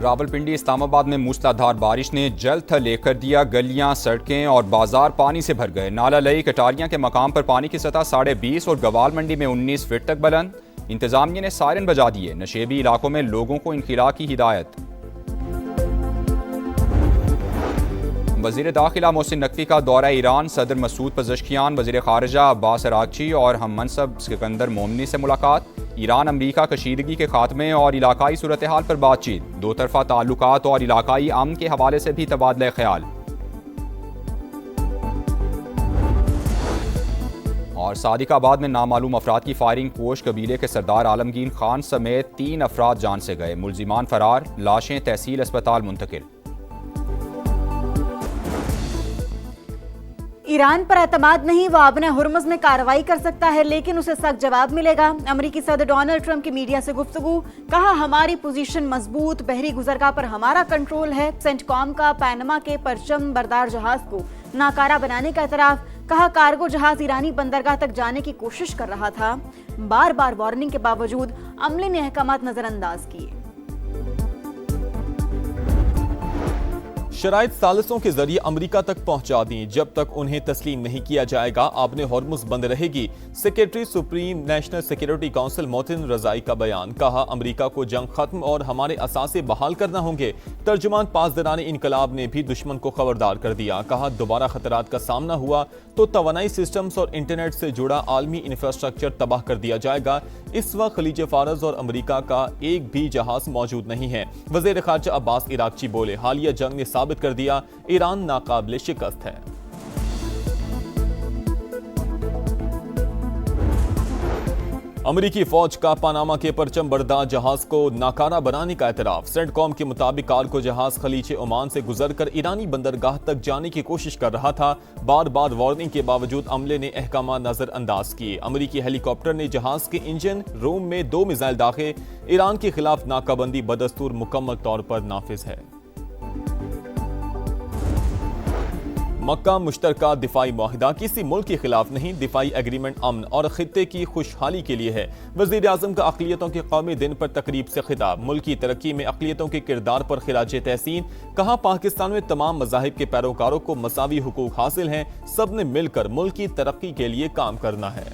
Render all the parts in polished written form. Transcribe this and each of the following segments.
रावलपिंडी इस्लामाबाद में मूसलाधार बारिश ने जल थल लेकर दिया। गलियां, सड़कें और बाजार पानी से भर गए। नाला लई कटारियां के मकाम पर पानी की सतह 20.5 और गवाल मंडी में 19 फीट तक बुलंद। इंतजामिया ने सायरन बजा दिए। नशेबी इलाकों में लोगों को इनखिला की हिदायत। वज़ीर दाखिला मोहसिन नकवी का दौरा ईरान। सदर मसूद पज़ेश्कियान, वज़ीर ख़ारिजा अब्बास अरागची और हम मनसब सिकंदर मोमनी से मुलाकात। ईरान अमरीका कशीदगी के खात्मे और इलाकाई सूरत हाल पर बातचीत। दो तरफ़ा ताल्लुकात और इलाकाई अमन के हवाले से भी तबादला ख्याल। और सादिकाबाद में नामालूम अफराद की फायरिंग। कोश कबीले के सरदार आलमगीर खान समेत 3 अफराद जान से गए। मुलजिमान फरार। लाशें तहसील अस्पताल मुंतकिल। ईरान पर एतमाद नहीं, वो आबना हुर्मुज़ में कार्रवाई कर सकता है लेकिन उसे सख्त जवाब मिलेगा। अमेरिकी सदर डोनाल्ड ट्रंप की मीडिया से गुफ्तगू। कहा, हमारी पोजीशन मजबूत, बहरी गुजरगाह पर हमारा कंट्रोल है। सेंटकॉम का पैनमा के परचम बरदार जहाज को नाकारा बनाने का एतराफ। कहा, कार्गो जहाज ईरानी बंदरगाह तक जाने की कोशिश कर रहा था। बार बार वार्निंग के बावजूद अमले ने अहकामात नजरअंदाज किए। शराइत सालिसों के जरिए अमेरिका तक पहुंचा दी। जब तक उन्हें तस्लीम नहीं किया जाएगा आबने हॉर्मुज़ बंद रहेगी। Secretary supreme national security council Mohsin रजाई का बयान। कहा, अमेरिका को जंग खत्म और हमारे असासे बहाल करना होंगे। तर्जुमान पासदारान इनकलाब ने भी दुश्मन को खबरदार कर दिया। कहा, दोबारा खतरात का सामना हुआ तो तवानाई सिस्टम्स और इंटरनेट से जुड़ा आलमी इंफ्रास्ट्रक्चर तबाह कर दिया जाएगा। इस वक्त खलीज फारस और अमेरिका का एक भी जहाज मौजूद नहीं है। वज़ीर ख़ारिजा अब्बास अरागची बोले, हालिया जंग ने साबित कर दिया ईरान नाकाबिले शिकस्त है। अमेरिकी फौज का पनामा के परचम बरदार जहाज को नाकारा बनाने का एतराफ। सेंटकॉम के मुताबिक कार्गो जहाज खलीज ओमान से गुजरकर ईरानी बंदरगाह तक जाने की कोशिश कर रहा था। बार बार वार्निंग के बावजूद अमले ने अहकाम नजरअंदाज किए। अमेरिकी हेलीकॉप्टर ने जहाज के इंजन रूम में 2 मिसाइल दागे। ईरान के खिलाफ नाकाबंदी बदस्तूर मुकम्मल तौर पर नाफिज है। मक्का मुश्तरका दिफाई मुआहिदा किसी मुल्क के खिलाफ नहीं, दिफाई एग्रीमेंट अमन और खित्ते की खुशहाली के लिए है। वज़ीर आज़म का अक़लियतों के कौमी दिन पर तकरीब से खिताब। मुल्क की तरक्की में अक़लियतों के किरदार पर खिराजे तहसीन। कहा, पाकिस्तान में तमाम मज़ाहिब के पैरोकारों को मसावी हुकूक हासिल हैं। सब ने मिलकर मुल्क की तरक्की के लिए काम करना है।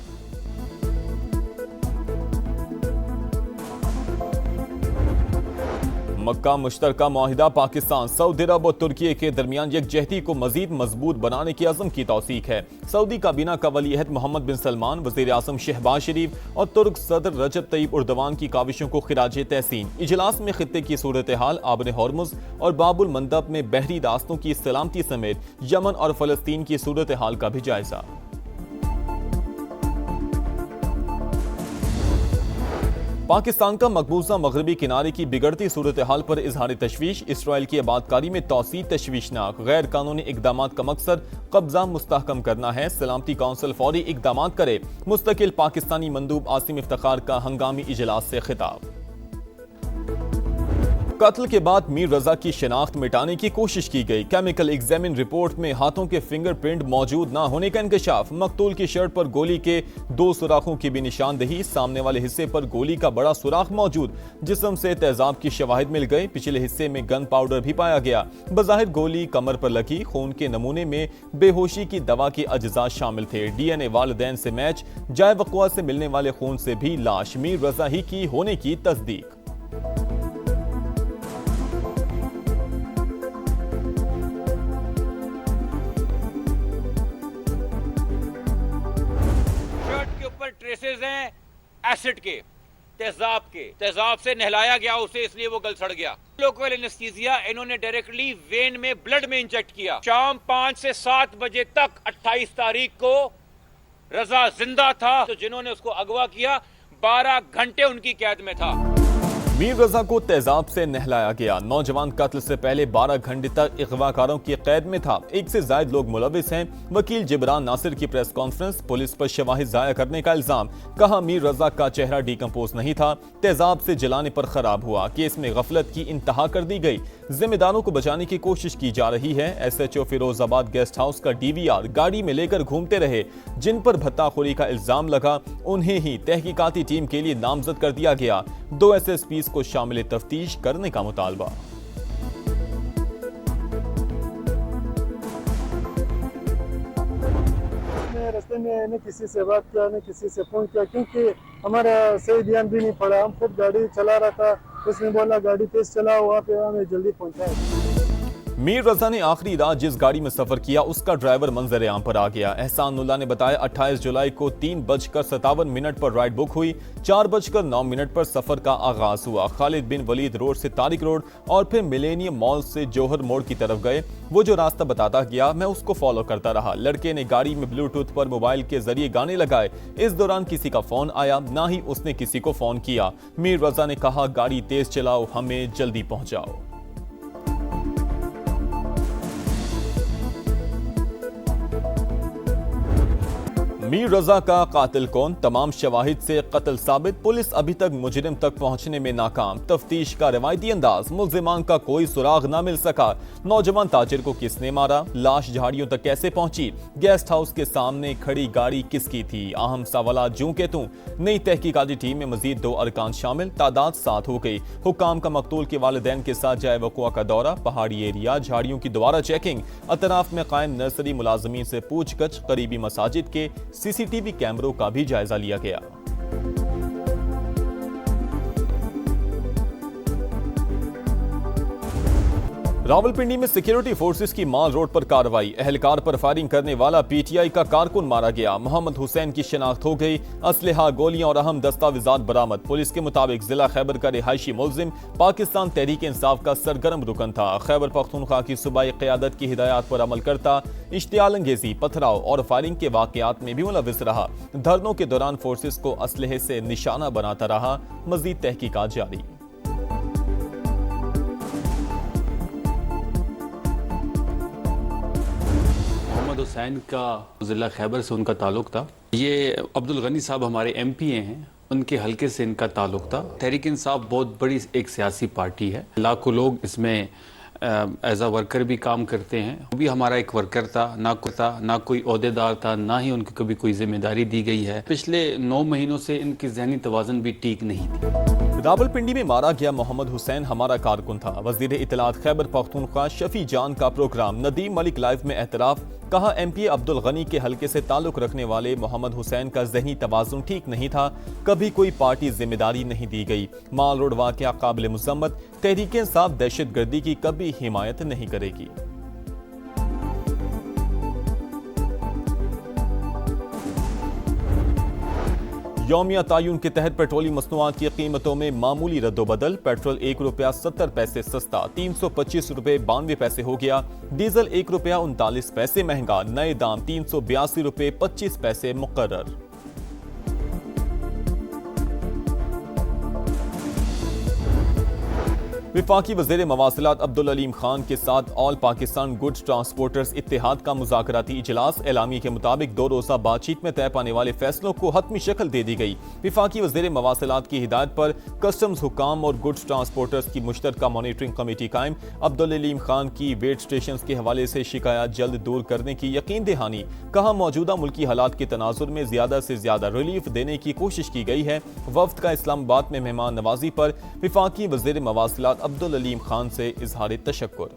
मक्का मुश्तरका मुआहिदा पाकिस्तान, सऊदी अरब और तुर्की के दरमियान यकजहती को मजीद मजबूत बनाने की अज़म की तौसीक है। सऊदी काबीना का वली अहद मोहम्मद बिन सलमान, वज़ीर आज़म शहबाज शरीफ और तुर्क सदर रजब तय्यब उर्दवान की काविशों को खिराजे तहसीन। इजलास में खित्ते की सूरत हाल, आबने हॉर्मुज़ और बाबुल मंदब में बहरी रास्तों की सलामती समेत यमन और फ़लस्तीन की सूरत हाल का भी जायजा। पाकिस्तान का मकबूजा मगरबी किनारे की बिगड़ती सूरत हाल पर इजहार तशवीश। इसराइल की आबादकारी में तौसीर तशवीशनाक। गैर कानूनी इकदाम का मकसद कब्जा मुस्तहकम करना है। सलामती काउंसिल फौरी इकदाम करे। मुस्तकिल पाकिस्तानी मंदूब आसिम इफ्तिखार का हंगामी इजलास से खिताब। कत्ल के बाद मीर रजा की शिनाख्त मिटाने की कोशिश की गई। केमिकल एग्जामिन रिपोर्ट में हाथों के फिंगरप्रिंट मौजूद न होने का इंकशाफ। मकतूल की शर्ट पर गोली के 2 सुराखों की भी निशानदही। सामने वाले हिस्से पर गोली का बड़ा सुराख मौजूद। जिस्म से तेजाब की शवाहिद मिल गए। पिछले हिस्से में गन पाउडर भी पाया गया। बज़ाहिर गोली कमर पर लगी। खून के नमूने में बेहोशी की दवा के अज्जा शामिल थे। DNA वालिदैन से मैच। जाए वक़्वा से मिलने वाले खून से भी लाश मीर रजा ही की होने की तस्दीक। ट्रेसेस हैं एसिड के, तेजाब से नहलाया गया उसे, इसलिए वो गल सड़ गया। लोकल एनेस्थीसिया इन्होंने डायरेक्टली वेन में ब्लड में इंजेक्ट किया। शाम 5 से 7 बजे तक 28 तारीख को रजा जिंदा था। तो जिन्होंने उसको अगवा किया 12 घंटे उनकी कैद में था। मीर रजा को तेजाब से नहलाया गया। नौजवान कत्ल से पहले 12 घंटे तक अगवाकारों की कैद में था। 1 से ज्यादा लोग मुलविस हैं। वकील जिब्रान नासिर की प्रेस कॉन्फ्रेंस। पुलिस पर शवाहिद जाया करने का इल्जाम। कहा, मीर रजा का चेहरा डिकम्पोज नहीं था, तेजाब से जलाने पर खराब हुआ। केस में गफलत की इंतहा कर दी गई। जिम्मेदारों को बचाने की कोशिश की जा रही है। SHO फिरोजाबाद गेस्ट हाउस का DVR गाड़ी में लेकर घूमते रहे। जिन पर भत्ताखोरी का इल्जाम लगा उन्हें ही तहकीकाती टीम के लिए नामजद कर दिया गया। 2 SSPs को शामिल तफ्तीश करने का मुतालबा। मैंने न किसी से बात किया न किसी से फ़ोन किया, क्योंकि हमारा सही ध्यान भी नहीं पड़ा। हम खुद गाड़ी चला रहा था, उसने बोला गाड़ी तेज चलाओ, वहाँ पे हमें जल्दी पहुँचाए। मीर रजा ने आखिरी रात जिस गाड़ी में सफर किया उसका ड्राइवर मंजर आम पर आ गया। एहसानुल्लाह ने बताया 28 जुलाई को 3:57 पर राइड बुक हुई, 4:09 पर सफर का आगाज हुआ। खालिद बिन वलीद रोड से तारिक रोड और फिर मिलेनियम मॉल से जौहर मोड़ की तरफ गए। वो जो रास्ता बताता गया मैं उसको फॉलो करता रहा। लड़के ने गाड़ी में ब्लूटूथ पर मोबाइल के जरिए गाने लगाए। इस दौरान किसी का फोन आया, ना ही उसने किसी को फोन किया। मीर रजा ने कहा गाड़ी तेज चलाओ, हमें जल्दी पहुंचाओ। मीर रजा का कातिल कौन, तमाम शवाहिद से कत्ल साबित, पुलिस अभी तक मुजरिम तक पहुंचने में नाकाम। तफ्तीश का रवायती अंदाज, मुल्जिमान का कोई सुराग ना मिल सका। नौजवान ताजिर को किसने मारा, लाश झाड़ियों तक कैसे पहुंची, गेस्ट हाउस के सामने खड़ी गाड़ी किसकी थी, अहम सवालात जूं के तूं। नई तहकीकाती टीम में मजीद 2 अरकान शामिल, तादाद 7 हो गई। हुकाम का मकतूल के वालिदैन के साथ जाए वक़ुआ का दौरा, पहाड़ी एरिया झाड़ियों की दोबारा चेकिंग, अतराफ में कायम नर्सरी मुलाजमीन से पूछगछ, करीबी मसाजिद के सीसीटीवी कैमरों का भी जायजा लिया गया। रावलपिंडी में सिक्योरिटी फोर्सेस की माल रोड पर कार्रवाई, एहलकार पर फायरिंग करने वाला पीटीआई का कारकुन मारा गया। मोहम्मद हुसैन की शिनाख्त हो गई। असलहा, गोलियां और अहम दस्तावेजात बरामद। पुलिस के मुताबिक जिला खैबर का रिहायशी मुल्जिम पाकिस्तान तहरीक इंसाफ का सरगर्म रुकन था। खैबर पख्तूनख्वा की सूबाई क़यादत की हिदायत पर अमल करता, इश्तियाल अंगेजी, पथराव और फायरिंग के वाकयात में भी मुलविस रहा। धरनों के दौरान फोर्सेस को असलहे से निशाना बनाता रहा। मजीद तहकीकात जारी। हुसैन का जिला खैबर से उनका ताल्लुक था। ये अब्दुल गनी साहब हमारे एमपीए हैं, उनके हलके से इनका ताल्लुक था। तहरीक इंसाफ बहुत बड़ी एक सियासी पार्टी है, लाखों लोग इसमें एज अ वर्कर भी काम करते हैं। वो भी हमारा एक वर्कर था, ना कोई ओहदेदार था, ना ही उनको कभी कोई जिम्मेदारी दी गई है। पिछले 9 महीनों से इनकी ज़हनी तवाज़ुन भी ठीक नहीं थी। रावलपिंडी में मारा गया मोहम्मद हुसैन हमारा कारकुन था। वज़ीर इत्तलात खैबर पख्तूनख्वा शफी जान का प्रोग्राम, नदीम मलिक लाइव में एतराफ़। कहा एमपी अब्दुल गनी के हलके से ताल्लुक रखने वाले मोहम्मद हुसैन का ज़हनी तवाज़ुन ठीक नहीं था, कभी कोई पार्टी जिम्मेदारी नहीं दी गई। माल रोड वाक़या काबिल मुज़म्मत, तहरीक इंसाफ दहशतगर्दी की कभी हिमायत नहीं करेगी। यौमिया तायुन के तहत पेट्रोली मसनूआत की कीमतों में मामूली रद्दोबदल। पेट्रोल ₹1.70 सस्ता, 325 रुपये 92 पैसे हो गया। डीजल ₹1.39 महंगा, नए दाम ₹382.25 मुकर्रर। विफाकी वज़ीर मवासिलात अब्दुल अलीम खान के साथ ऑल पाकिस्तान गुड्स ट्रांसपोर्टर्स इत्तेहाद का मुज़ाकराती इजलास। एलामी के मुताबिक 2 रोज़ा बातचीत में तय पाने वाले फैसलों को हतमी शक्ल दे दी गई। विफाकी वज़ीर मवासिलात की हिदायत पर कस्टम्स हुकाम और गुड्स ट्रांसपोर्टर्स की मुश्तरका मॉनिटरिंग कमेटी कायम। अब्दुल अलीम खान की वेट स्टेशन के हवाले से शिकायत जल्द दूर करने की यकीन दहानी। कहा मौजूदा मुल्की हालात के तनाजुर में ज़्यादा से ज़्यादा रिलीफ देने की कोशिश की गई है। वफ्द का इस्लामाबाद में मेहमान नवाजी पर विफाकी वज़ीर मवासिलात अब्दुल अलीम खान से इजहार तशक्कुर।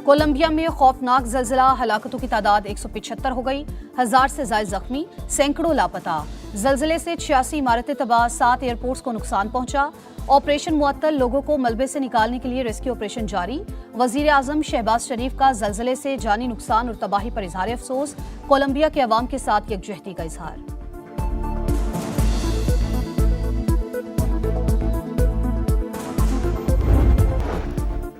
कोलंबिया में खौफनाक जल्जिला, हलाकतों की तादाद 175 हो गई, 1000 से ज्यादा जख्मी, सैकड़ों लापता। जल्जिले से 86 इमारतें तबाह, 7 एयरपोर्ट्स को नुकसान पहुंचा। ऑपरेशन मुअत्तल, लोगों को मलबे से निकालने के लिए रेस्क्यू ऑपरेशन जारी। वजीर आजम शहबाज शरीफ का जल्जिले से जानी नुकसान और तबाही पर इजहार अफसोस। कोलंबिया के अवाम के साथ यकजहती का इजहार।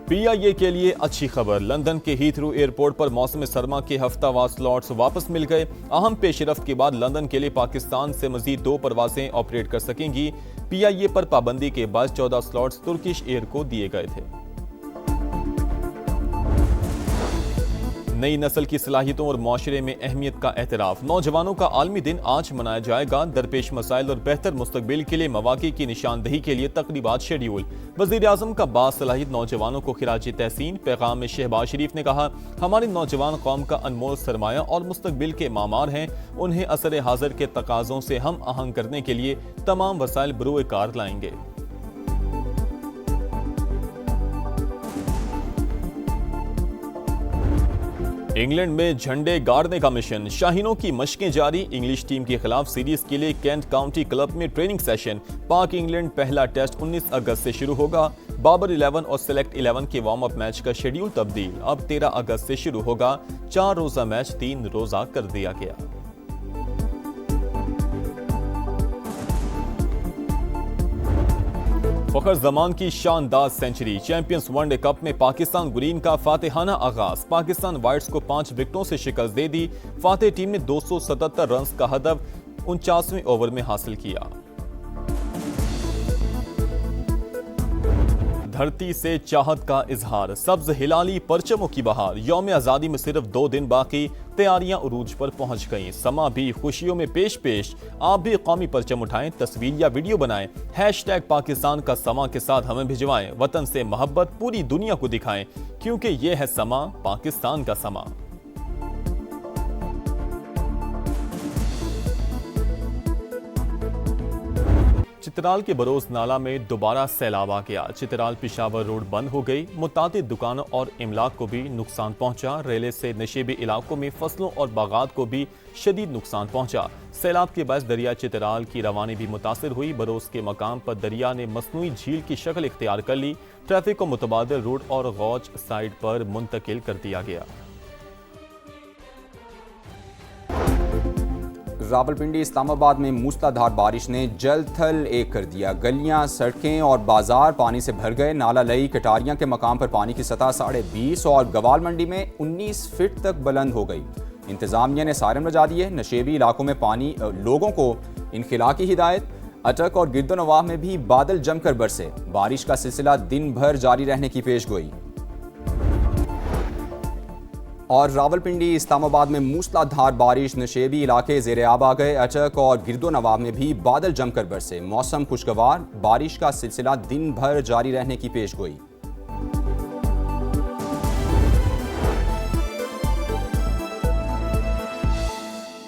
PIA के लिए अच्छी खबर, लंदन के हीथ्रू एयरपोर्ट पर मौसम सरमा के हफ्तावार स्लॉट्स वापस मिल गए। अहम पेशरफ्त के बाद लंदन के लिए पाकिस्तान से मजीद 2 परवाजें ऑपरेट कर सकेंगी। PIA पर पाबंदी के बाद 14 स्लॉट्स तुर्किश एयर को दिए गए थे। नई नस्ल की सलाहियतों और माशरे में अहमियत का एतराफ़। नौजवानों का आलमी दिन आज मनाया जाएगा। दरपेश मसाइल और बेहतर मुस्तकबिल के लिए मौक़े की निशानदही के लिए तक़रीबात शेड्यूल। वज़ीर आज़म का बासलाहियत नौजवानों को खिराज तहसीन। पैगाम में शहबाज शरीफ ने कहा, हमारी नौजवान कौम का अनमोल सरमाया और मुस्तकबिल के मामार हैं। उन्हें असर हाज़िर के तकाज़ों से हम आहंग करने के लिए तमाम वसाइल बरूए कार लाएंगे। इंग्लैंड में झंडे गाड़ने का मिशन। शाहीनों की मशकें जारी। इंग्लिश टीम के खिलाफ सीरीज के लिए कैंट काउंटी क्लब में ट्रेनिंग सेशन। पाक इंग्लैंड पहला टेस्ट 19 अगस्त से शुरू होगा। बाबर 11 और सेलेक्ट 11 के वार्म अप मैच का शेड्यूल तब्दील। अब 13 अगस्त से शुरू होगा। 4 रोजा मैच 3 रोजा कर दिया गया। फखर जमान की शानदार सेंचुरी। चैंपियंस वनडे कप में पाकिस्तान ग्रीन का फातेहाना आगाज। पाकिस्तान वाइट्स को 5 विकेटों से शिकस्त दे दी। फातेह टीम ने 277 रन का हदफ 49वें ओवर में हासिल किया। धरती से चाहत का इजहार। सब्ज हिलाली परचमों की बहार। यौम आज़ादी में सिर्फ 2 दिन बाकी। तैयारियां उरूज पर पहुंच गईं। समा भी खुशियों में पेश पेश। आप भी कौमी परचम उठाएं, तस्वीर या वीडियो बनाएं। हैशटैग पाकिस्तान का समा के साथ हमें भिजवाएं। वतन से मोहब्बत पूरी दुनिया को दिखाएं, क्योंकि ये है समा, पाकिस्तान का समा। चित्राल के बरोज नाला में दोबारा सैलाब आ गया। चित्राल पिशावर रोड बंद हो गई। मुतादिद दुकानों और इमलाक को भी नुकसान पहुंचा। रेले से नशेबी इलाकों में फसलों और बागात को भी शदीद नुकसान पहुंचा। सैलाब के बायस दरिया चित्राल की रवानी भी मुतासिर हुई। बरोज के मकाम पर दरिया ने मसनूई झील की शक्ल इख्तियार कर ली। ट्रैफिक को मुतबादिल रोड और गौच साइड पर मुंतकिल कर दिया गया। रावलपिंडी इस्लामाबाद में मूसलाधार बारिश ने जल थल एक कर दिया। गलियां, सड़कें और बाजार पानी से भर गए। नाला लई कटारियां के मकाम पर पानी की सतह 20.5 और गवाल मंडी में 19 फीट तक बुलंद हो गई। इंतजामिया ने सायरन बजा दिए। नशेबी इलाकों में पानी लोगों को इनखिला की हिदायत। अटक और गिरदोनवाह में भी बादल जमकर बरसे। बारिश का सिलसिला दिन भर जारी रहने की पेशगोई। और रावलपिंडी इस्लामाबाद में मूसलाधार बारिश। नशेबी इलाके ज़ेर-ए-आब आ गए। अटक और गिरदोनवाह में भी बादल जमकर बरसे। मौसम खुशगवार। बारिश का सिलसिला दिन भर जारी रहने की पेशगोई।